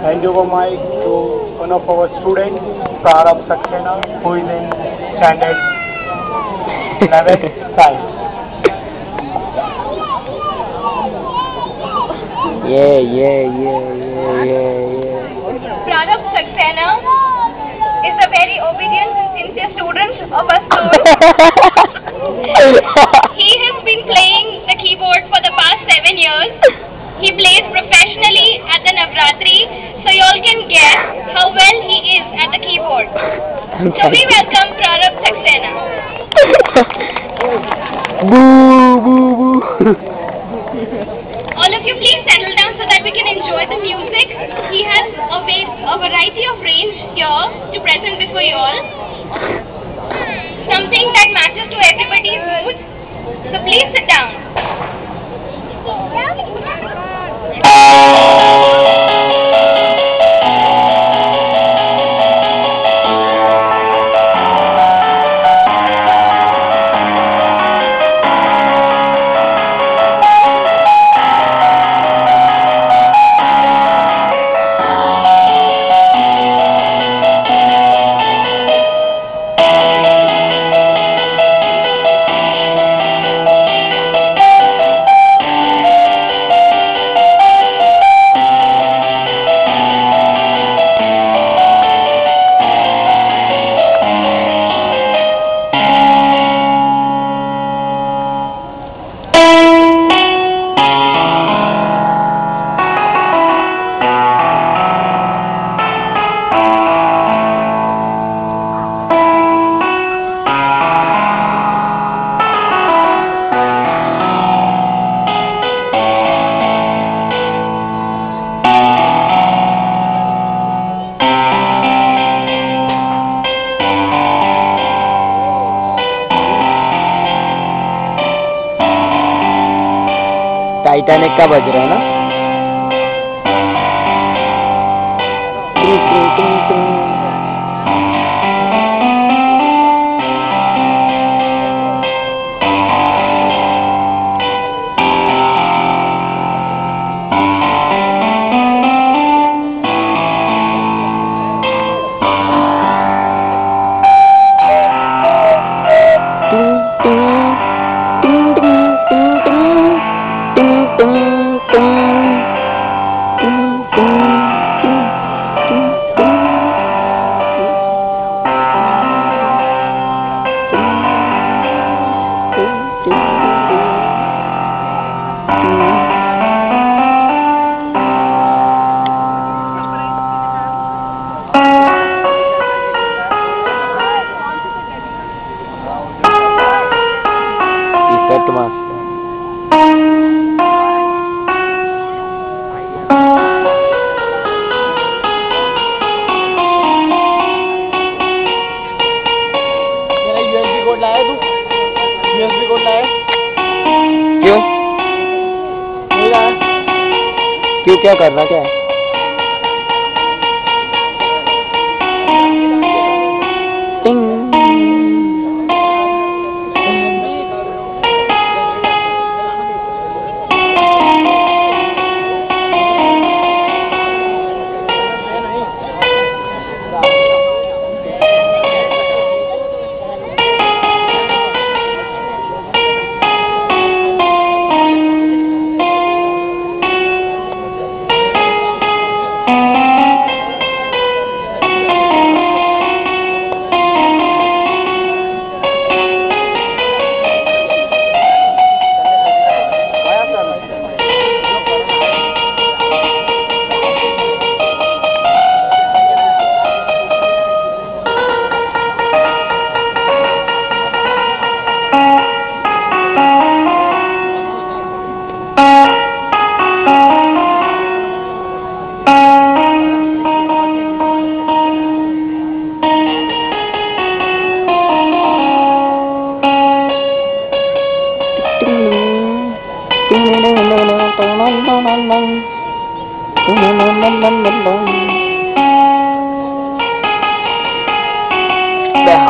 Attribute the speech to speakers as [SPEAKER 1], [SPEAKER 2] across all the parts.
[SPEAKER 1] hand over mic to one of our students, Prarabh Saxena, who is in standard 11th science.
[SPEAKER 2] Prarabh Saxena is a very obedient and sincere student of our school. He has been playing the keyboard for the past 7 years. He plays professionally at the Navratri, so you all can guess how well he is at the keyboard. So we welcome Prarabh Saxena.
[SPEAKER 3] Boo, boo, boo.
[SPEAKER 2] All of you please settle down so that we can enjoy the music. He has a variety of range here to present before you all. Something that matches to everybody's mood. So please sit down.
[SPEAKER 3] Titanic का बज रहा है ना। क्यों क्यों क्या करना क्या है?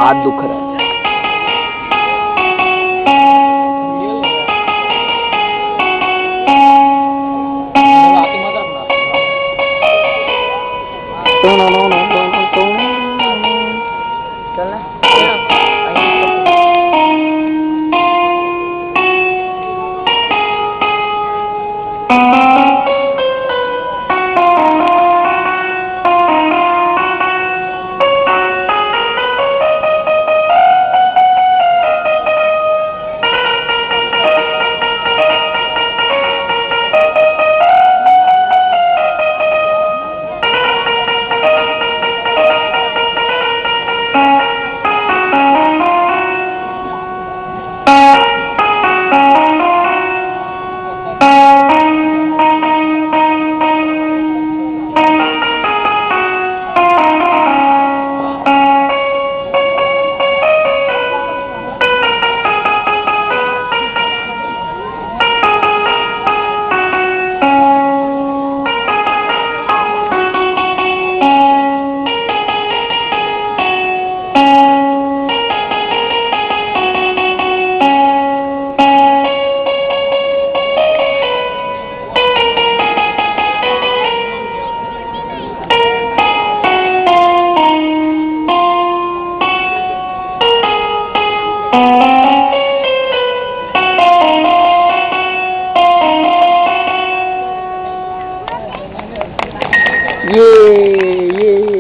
[SPEAKER 3] हाथ दुख रहा है।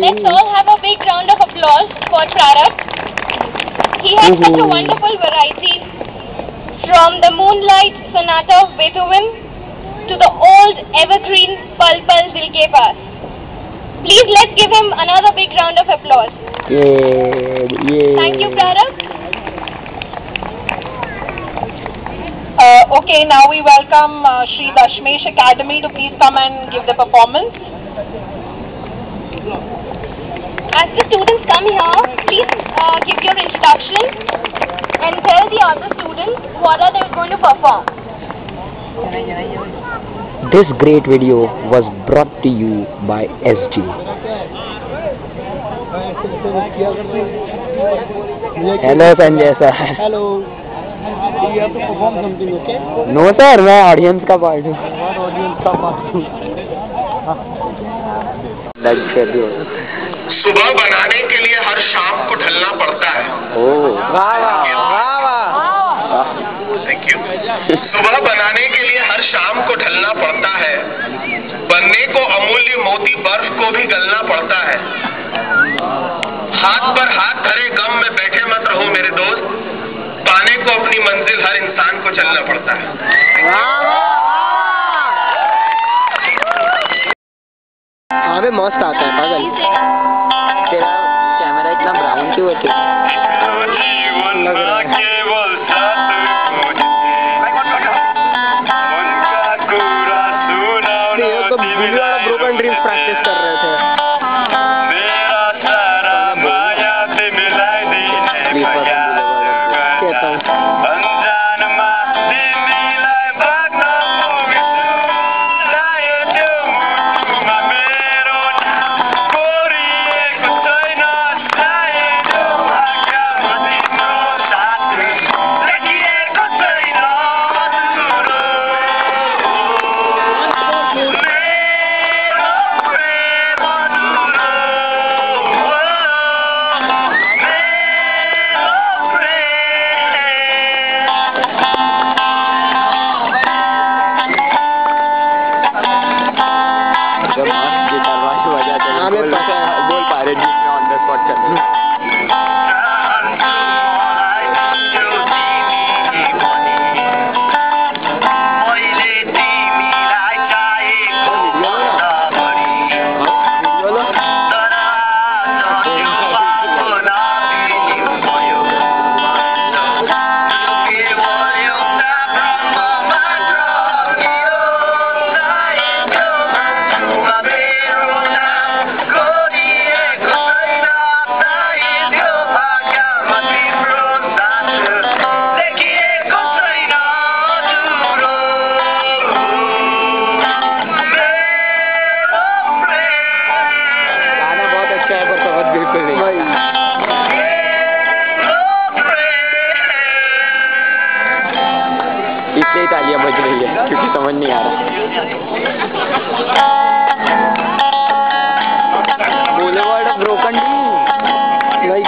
[SPEAKER 2] Let's all have a big round of applause for Prarabh. He has such a wonderful variety, from the Moonlight Sonata of Beethoven to the old evergreen Pal Pal Dil Ke Paas. Please let's give him another big round of applause. Thank you, Prarabh.
[SPEAKER 4] Okay, now we welcome Shri Dashmesh Academy to please come and give the performance.
[SPEAKER 2] As the students come here, please give your introduction and tell the other students what are they going to perform.
[SPEAKER 3] This great video was brought to you by SG. Hello Sanjay sir.
[SPEAKER 1] Hello. You have to perform something, okay?
[SPEAKER 3] No sir, मैं audience का part हूँ.
[SPEAKER 1] What audience का part हूँ?
[SPEAKER 5] सुबह बनाने के लिए हर शाम को ढलना पड़ता है। Thank you. सुबह बनाने के लिए हर शाम को ढलना पड़ता है। बनने को अमूल्य मोती बर्फ को भी गलना पड़ता है। हाथ पर हाथ धरे गम में बैठे मत रहो मेरे दोस्त। पाने को अपनी मंजिल हर इंसान को चलना पड़ता है।
[SPEAKER 3] अबे मस्त आता है पागल। तेरा कैमरा इतना ब्राउन क्यों है? लग रहा है। ये तो वीडियो वाला ब्रोकन ड्रीम्स प्रैक्टिस कर रहे थे।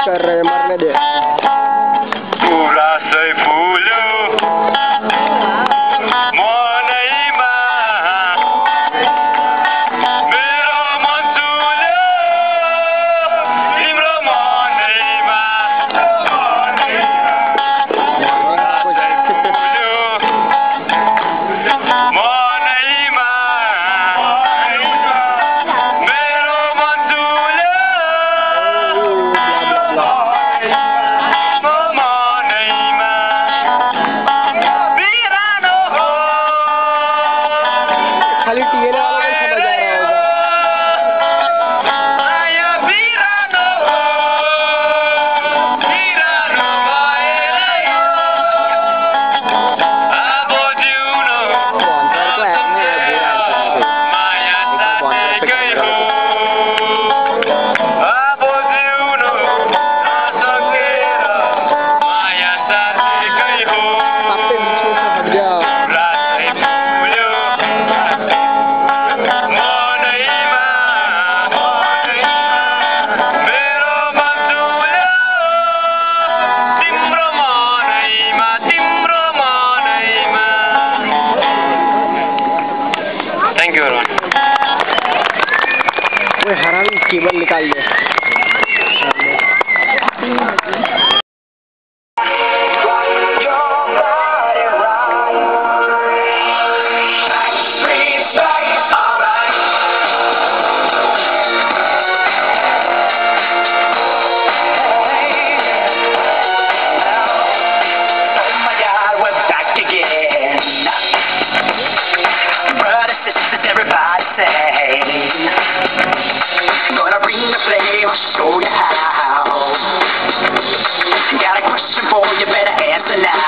[SPEAKER 3] कर रहे हैं, मरने दे।
[SPEAKER 5] पूरा से फूलो मोनैमा मेरो मन्सुलो तिम्रो मोनैमा मोनैमा मेरो मन्सुलो
[SPEAKER 3] खाली टीएल वालों को समझ आ रहा होगा।
[SPEAKER 5] Thank you everyone.
[SPEAKER 3] वो हरामी केबल निकाल दे।
[SPEAKER 6] Gonna bring the flame, I'll show you how. Got a question for you, better answer now.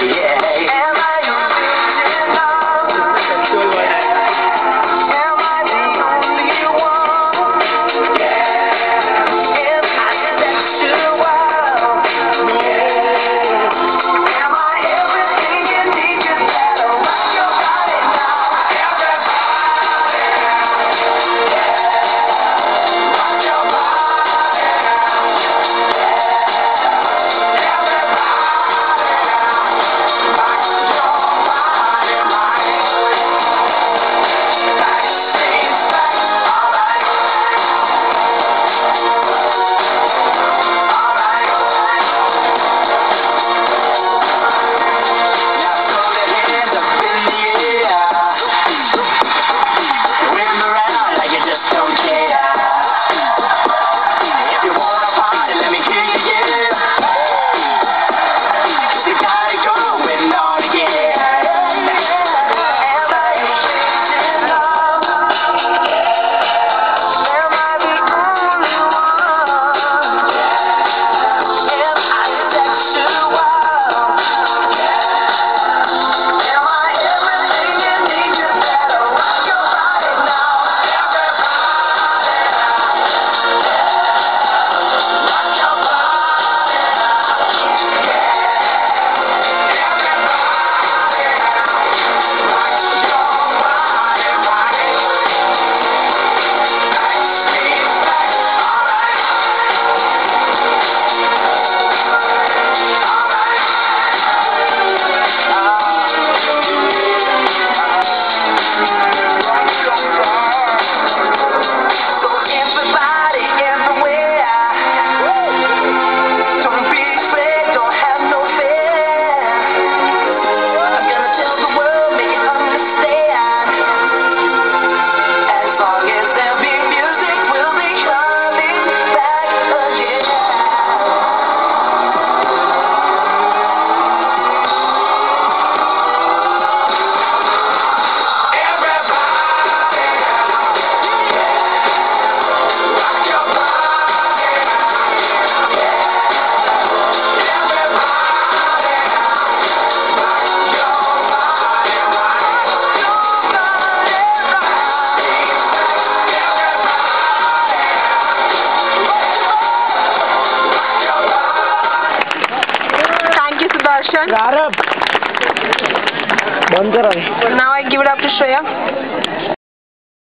[SPEAKER 6] Yeah. Am I original? Am I the only one? Yeah. Am I sexual? Yeah. Am I everything you need? You better rock your body now.
[SPEAKER 3] बंद करा।
[SPEAKER 4] Now I give it up to Shreya.